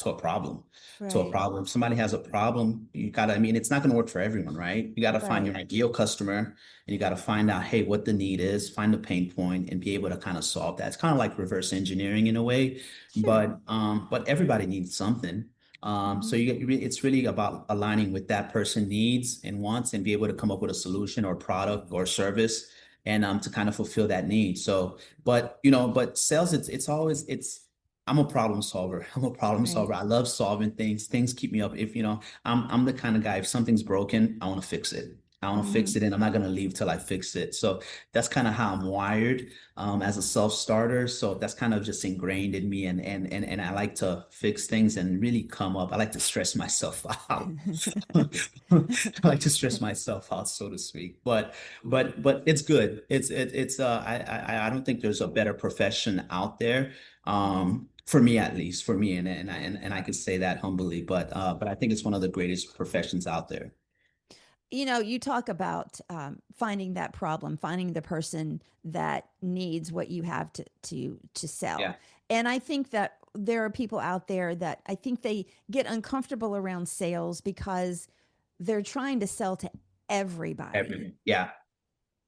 a problem. To a Right. problem. If somebody has a problem, I mean, it's not going to work for everyone, right? You got to find Right. your ideal customer and you got to find out, hey, what the need is, find the pain point, and be able to kind of solve that. It's kind of like reverse engineering in a way, Sure. but everybody needs something. So Hmm. it's really about aligning with that person needs and wants and be able to come up with a solution or product or service and to kind of fulfill that need. So, but sales, it's always I'm a problem solver. I'm a problem Right. solver. I love solving things. Things keep me up. If I'm the kind of guy, if something's broken, I want to fix it. I want to fix Hmm. it and I'm not going to leave till I fix it. So that's kind of how I'm wired as a self-starter. So that's kind of just ingrained in me and I like to fix things and really come up. I like to stress myself out. I like to stress myself out, so to speak. But it's good. It's I don't think there's a better profession out there. For me at least, for me and I could say that humbly, but I think it's one of the greatest professions out there. You talk about finding that problem, finding the person that needs what you have to sell. Yeah. And I think that there are people out there that I think they get uncomfortable around sales because they're trying to sell to everybody. Everything. Yeah.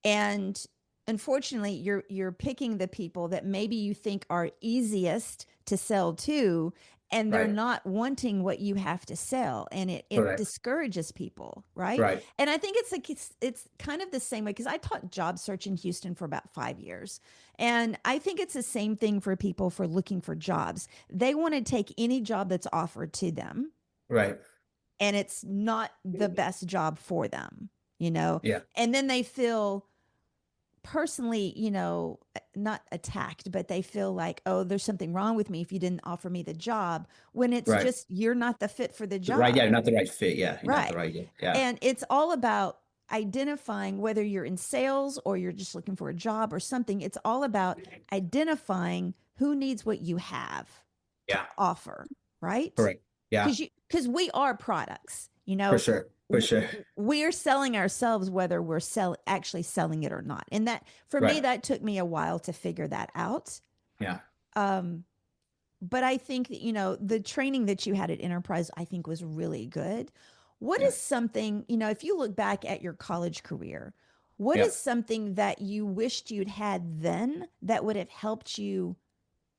And unfortunately, you're picking the people that maybe you think are easiest to sell to, and they're Right. not wanting what you have to sell, and it Correct. discourages people, right? Right. And I think it's like it's kind of the same way because I taught job search in Houston for about 5 years, and I think it's the same thing for people for looking for jobs. They want to take any job that's offered to them, Right. and it's not the best job for them, you know, Yeah. and then they feel personally, not attacked, but they feel like, oh, there's something wrong with me if you didn't offer me the job, when it's Right. just you're not the fit for the Right. Yeah. job. You're not the right fit. Yeah. You're not the Right. right. Yeah. Yeah. And it's all about identifying whether you're in sales or you're just looking for a job or something. It's all about identifying who needs what you have to Yeah. offer, right? Correct. Yeah. Because we are products, For sure. For sure. we're selling ourselves whether we're actually selling it or not. And that for me, Right. that took me a while to figure that out. Yeah. Um, but I think that, the training that you had at Enterprise, I think was really good. What Yeah. is something, if you look back at your college career, what Yeah. is something that you wished you'd had then that would have helped you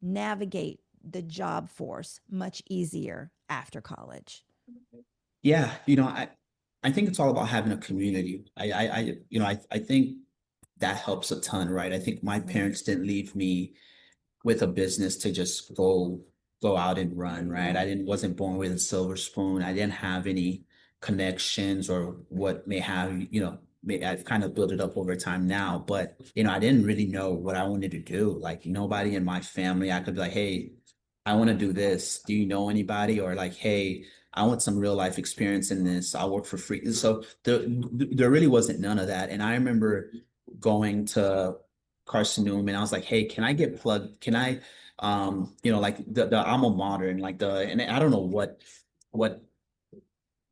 navigate the job force much easier after college? Yeah. I think it's all about having a community. I think that helps a ton, right? I think my Right. parents didn't leave me with a business to just go out and run, right? I didn't wasn't born with a silver spoon. I didn't have any connections or what may have, I've kind of built it up over time now, but I didn't really know what I wanted to do. Like nobody in my family, I could be like, hey, I want to do this. Do you know anybody? Or like, hey, I want some real life experience in this. I'll work for free. So there really wasn't none of that. And I remember going to Carson-Newman. I was like, hey, can I get plugged? Can I, like the alma mater and and I don't know what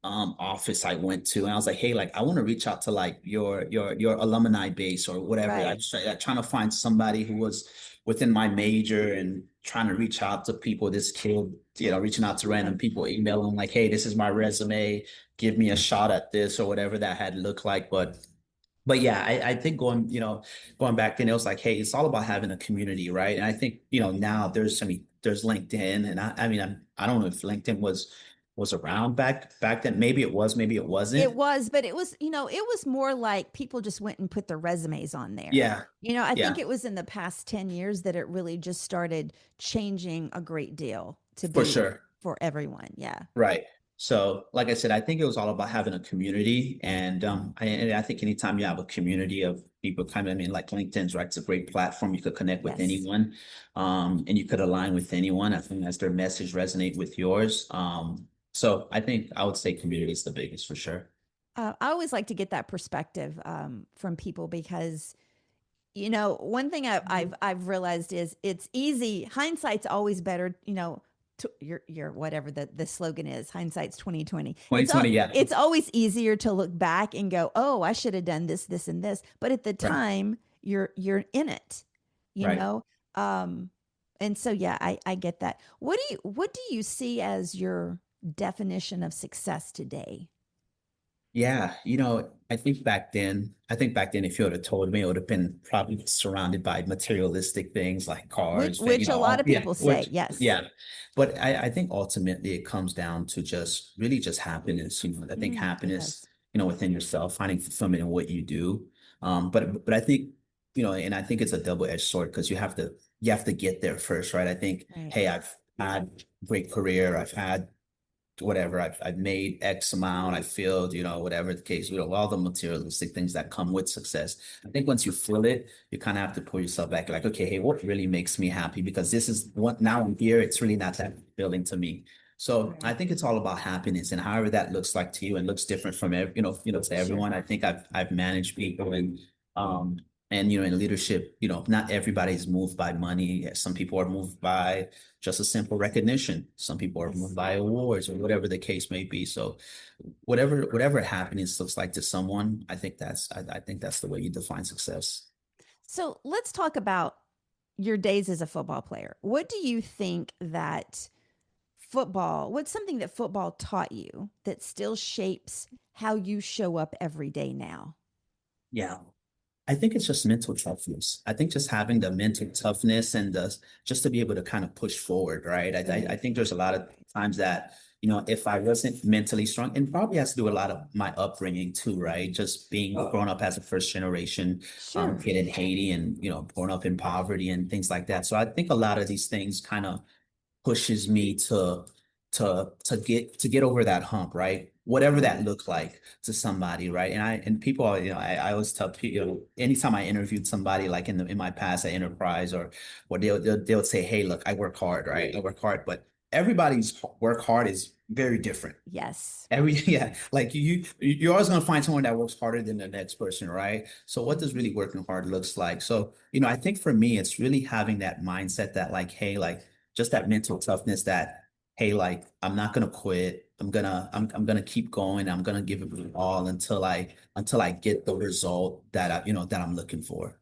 office I went to, and I was like, hey, like I want to reach out to like your alumni base or whatever. I Right. just trying to find somebody who was within my major and trying to reach out to people. This kid, reaching out to random Right. people, emailing like, hey, this is my resume. Give me a shot at this or whatever that had looked like. But yeah, I think going back then, it was like, hey, it's all about having a community, right? And I think, now there's LinkedIn, and I mean, I don't know if LinkedIn was around back then. Maybe it was, maybe it It wasn't. was, but it was more like people just went and put their resumes on there. Yeah, I think yeah, it was in the past 10 years that it really just started changing a great deal to for be sure. for everyone. Yeah. Right. So, like I said, I think it was all about having a community, and I think anytime you have a community of people, kind of, I mean, like LinkedIn's right, it's a great platform. You could connect with Yes. anyone, and you could align with anyone as long as their message resonate with yours. So I think I would say community is the biggest for sure. I always like to get that perspective from people because one thing I've realized is it's easy. Hindsight's always better. Your whatever the slogan is. Hindsight's 2020. 2020, yeah, It's always easier to look back and go, oh, I should have done this, this, and this. But at the right, time, you're in it. You right. know, um, and so yeah, I get that. What do you see as your definition of success today? Yeah, I think back then, if you would have told me, it would have been probably surrounded by materialistic things like Which cars, which a lot all, of yeah, people say, which, yes. yeah. But I think ultimately it comes down to just really just happiness. I think It happiness, does. within yourself, finding fulfillment in what you do. But I think, and I think it's a double-edged sword because you have to get there first, right? I think, Right. hey, I've had great career, I've had whatever I've made X amount, I feel, whatever the case, all the materialistic things that come with success. I think once you feel it, you kind of have to pull yourself back, like, okay, hey, what really makes me happy? Because this is what now I'm here, it's really not that fulfilling to me. So I Right. think it's all about happiness and however that looks like to you and looks different from to Sure. everyone. I think I've managed people um in leadership, not everybody's moved by money. Some people are moved by just a simple recognition. Some people are moved Yes. by awards or whatever the case may be. So whatever happiness looks like to someone, I think that's the way you define success. So let's talk about your days as a football player. What do you think that what's something that football taught you that still shapes how you show up every day now? Yeah. I think it's just mental toughness. I think just having the mental toughness and just to be able to kind of push forward, right? I Right. think there's a lot of times that, if I wasn't mentally strong, and probably has to do a lot of my upbringing too, right? Just being grown up as a first generation Sure. kid in Haiti and, born up in poverty and things like that. So I think a lot of these things kind of pushes me to get over that hump, right? Whatever that Right. looked like to somebody, right? And people are, I always tell people, anytime I interviewed somebody like in my past at Enterprise or they'll say, hey, look, I work hard, right? I work hard, but everybody's work hard is very different. Yes. Yeah, like you're always gonna find someone that works harder than the next person, right? So what does Mhm. really working hard looks like? So, I think for me, it's really having that mindset that like, hey, like just that mental toughness that, hey, like I'm not gonna quit. I'm gonna keep going. I'm gonna give it all until I get the result that I'm looking for.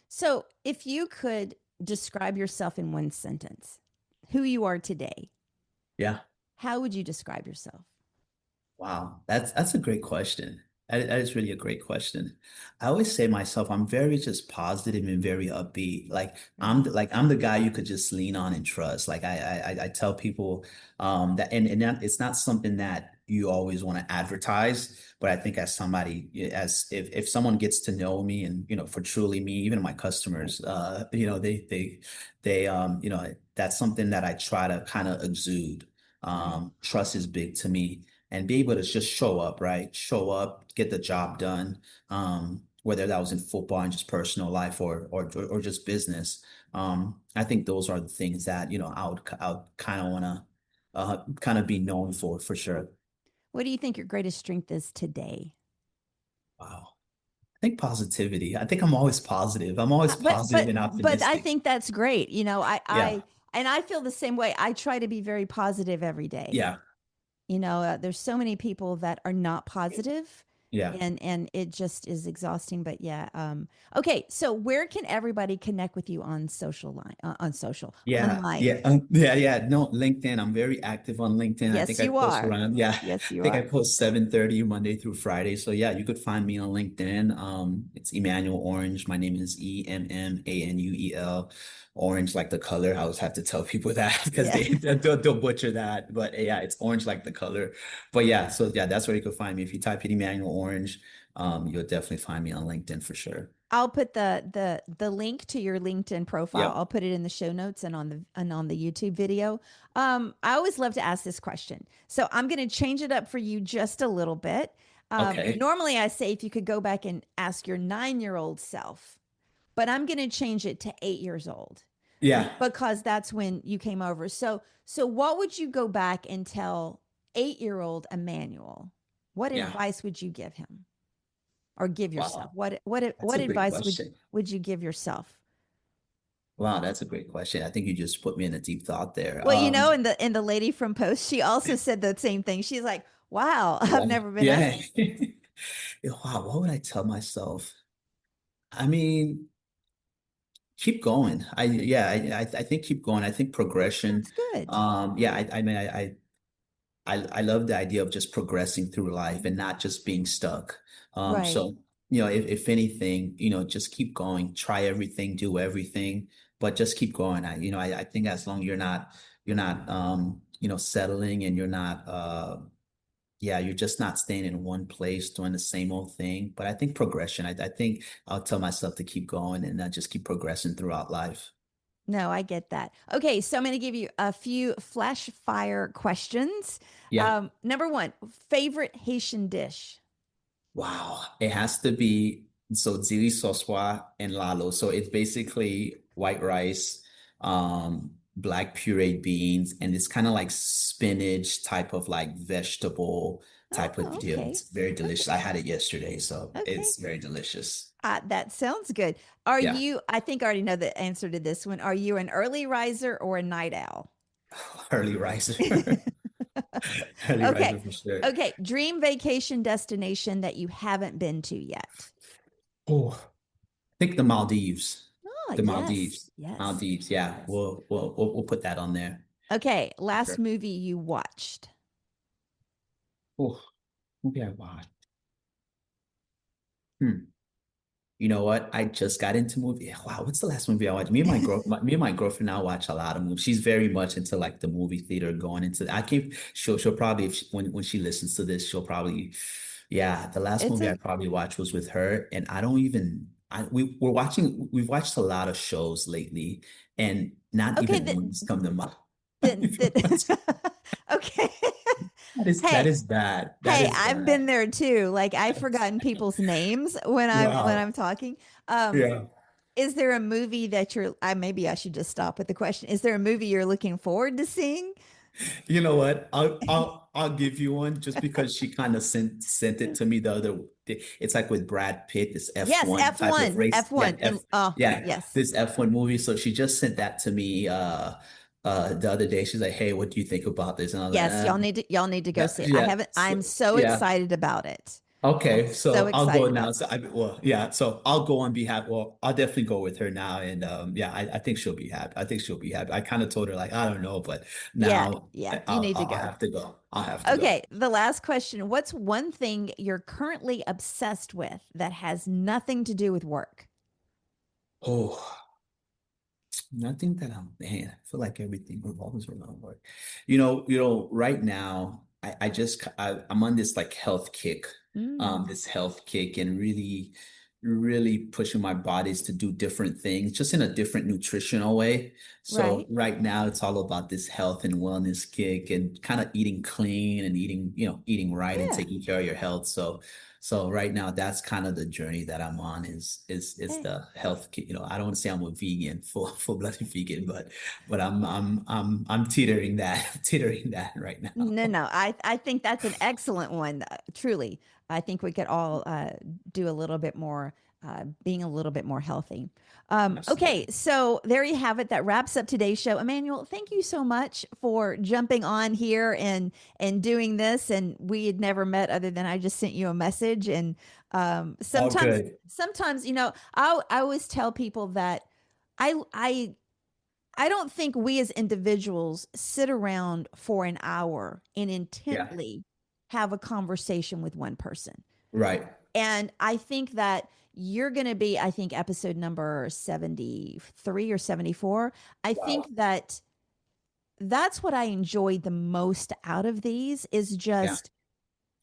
So, if you could describe yourself in one sentence, who you are today, Yeah. how would you describe yourself? Wow, that's a great question. That is really a great question. I always say myself, I'm very just positive and very upbeat. Like Right. I'm the guy you could just lean on and trust. Like I tell people that and that it's not something that you always want to advertise, but I think as somebody as if someone gets to know me and for truly me, even my customers, they that's something that I try to kind of exude. Right. Trust is big to me and be able to just show up, right? Show up, get the job done. Whether that was in football and just personal life or just business. I think those are the things that, I would kind of want to kind of be known for sure. What do you think your greatest strength is today? Wow. I think positivity. I think I'm always positive. I'm always But positive and I optimistic. think that's great. Yeah. I feel the same way. I try to be very positive every day. Yeah. There's so many people that are not positive, Yeah. and it just is exhausting. But yeah, okay. So where can everybody connect with you on social line on social Yeah, online? yeah, yeah. No, LinkedIn. I'm very active on LinkedIn. I Yes, think I you post are. around. Yeah, Yes, I you think I are. post 7:30 Monday through Friday. So yeah, you could find me on LinkedIn. It's Emmanuel Orange. My name is Emmanuel. Orange like the color. I always have to tell people that because Yeah. they'll butcher that. But yeah, it's orange like the color. But yeah, so yeah, that's where you can find me. If you type in Emmanuel Orange, you'll definitely find me on LinkedIn for sure. I'll put the link to your LinkedIn profile. Yep. I'll put it in the show notes and on the YouTube video. I always love to ask this question, so I'm going to change it up for you just a little bit. Okay. Normally, I say if you could go back and ask your 9-year-old self, but I'm going to change it to 8 years old Yeah. because that's when you came over. So what would you go back and tell 8-year-old Emmanuel? What Yeah. advice would you give him? Or give yourself? Wow. That's What a great advice question. would you give yourself? Wow, that's a great question. I think you just put me in a deep thought there. Well, and the lady from Post, she also said the same thing. She's like, "Wow, I've Wow. never been asked." Yeah. Yeah, wow, what would I tell myself? I mean, keep going. I think keep going. I think progression. That's good. Yeah, I mean, I love the idea of just progressing through life and not just being stuck. Right. So, if anything, just keep going, try everything, do everything, but just keep going. I think as long you're not, settling and you're not, yeah, you're just not staying in one place doing the same old thing. But I think progression, I think I'll tell myself to keep going and not just keep progressing throughout life. No, I get that. Okay, so I'm going to give you a few flash fire questions. Yeah. Number one, favorite Haitian dish. Wow. It has to be so zili soswa and lalo. So it's basically white rice, black pureed beans, and it's kind of like spinach type of like vegetable type of Oh, deal. okay. It's very Okay. delicious. I had it yesterday, so Okay. it's very delicious. That sounds good. Are Yeah. you, I think I already know the answer to this one. Are you an early riser or a night owl? Early riser. Early Okay. riser for sure. Okay. Dream vacation destination that you haven't been to yet. Oh, I think the Maldives. Oh, The yes. Maldives. Yes. Maldives. Yeah. Yes. We'll put that on there. Okay. Last Sure. movie you watched. Oh, maybe I watched. Hmm. You know what? I just got into movie. Wow, what's the last movie I watched? Me and my girlfriend now watch a lot of movies. She's very much into like the movie theater, going into. I can't. She'll probably if when she listens to this, she'll probably. Yeah, the last It's movie a I probably watched was with her, and I don't even. We're watching. We've watched a lot of shows lately, and not okay. even ones come to mind. Okay. That Hey, is bad. That hey, is I've been bad. there too. Like I've forgotten people's names when Wow. I'm talking. Um, Yeah. is there a movie that you're I maybe I should just stop with the question. Is there a movie you're looking forward to seeing? You know what? I'll give you one just because she kind of sent it to me the other day. It's like with Brad Pitt, this Yes, F1 type of F1. race. Yeah, F1. And yeah, yes. this F1 movie. So she just sent that to me the other day. She's like, "Hey, what do you think about this?" And I was like, Yes, y'all need to go yeah, see it. I yeah, haven't I'm so, so yeah. excited about it. I'm Okay, so so I'll go excited now. about So it. yeah, so I'll go on behalf. Well, I'll definitely go with her now, and yeah, I think she'll be happy. I think she'll be happy. I kind of told her like I don't know, but Yeah, now yeah, you need to I'll go. have to go. I'll have to go. Okay, the last question. What's one thing you're currently obsessed with that has nothing to do with work? Oh, nothing that man, I feel like everything revolves around work. Right now, I'm on this like health kick, Mm, this health kick and really, really pushing my bodies to do different things, just in a different nutritional way. So right. right now it's all about this health and wellness kick and kind of eating clean and eating right and Yeah. taking care of your health. So right now, that's kind of the journey that I'm on is Hey. the health. I don't want to say I'm a vegan, full-blooded vegan, but I'm teetering that teetering that right now. No, no. I think that's an excellent one. Truly, I think we could all do a little bit more, being a little bit more healthy. Okay, Absolutely. so there you have it. That wraps up today's show. Emmanuel, thank you so much for jumping on here and doing this. And we had never met other than I just sent you a message. And All sometimes, good. sometimes I always tell people that I I don't think we as individuals sit around for an hour and Yeah. intently have a conversation with one person. Right. And I think that you're going to be, I think, episode number 73 or 74. I Wow. think that that's what I enjoyed the most out of these is Yeah. just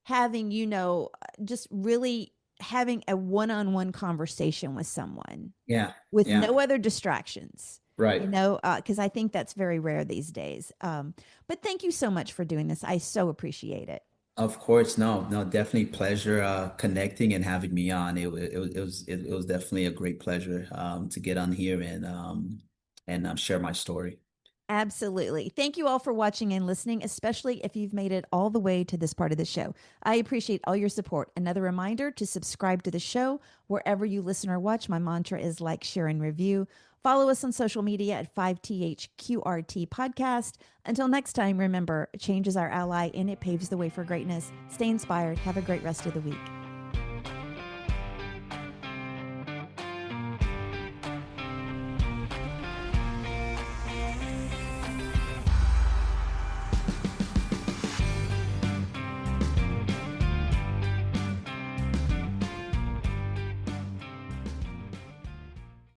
having, just really. having a one-on-one conversation with someone Yeah. with Yeah. no other distractions, Right. because I think that's very rare these days. But thank you so much for doing this. I so appreciate it. Of course, no, no, definitely pleasure connecting and having me on. It was definitely a great pleasure to get on here and share my story. Absolutely. Thank you all for watching and listening, especially if you've made it all the way to this part of the show. I appreciate all your support. Another reminder to subscribe to the show wherever you listen or watch. My mantra is like, share, and review. Follow us on social media at 5THQRT Podcast. Until next time, remember, change is our ally and it paves the way for greatness. Stay inspired. Have a great rest of the week.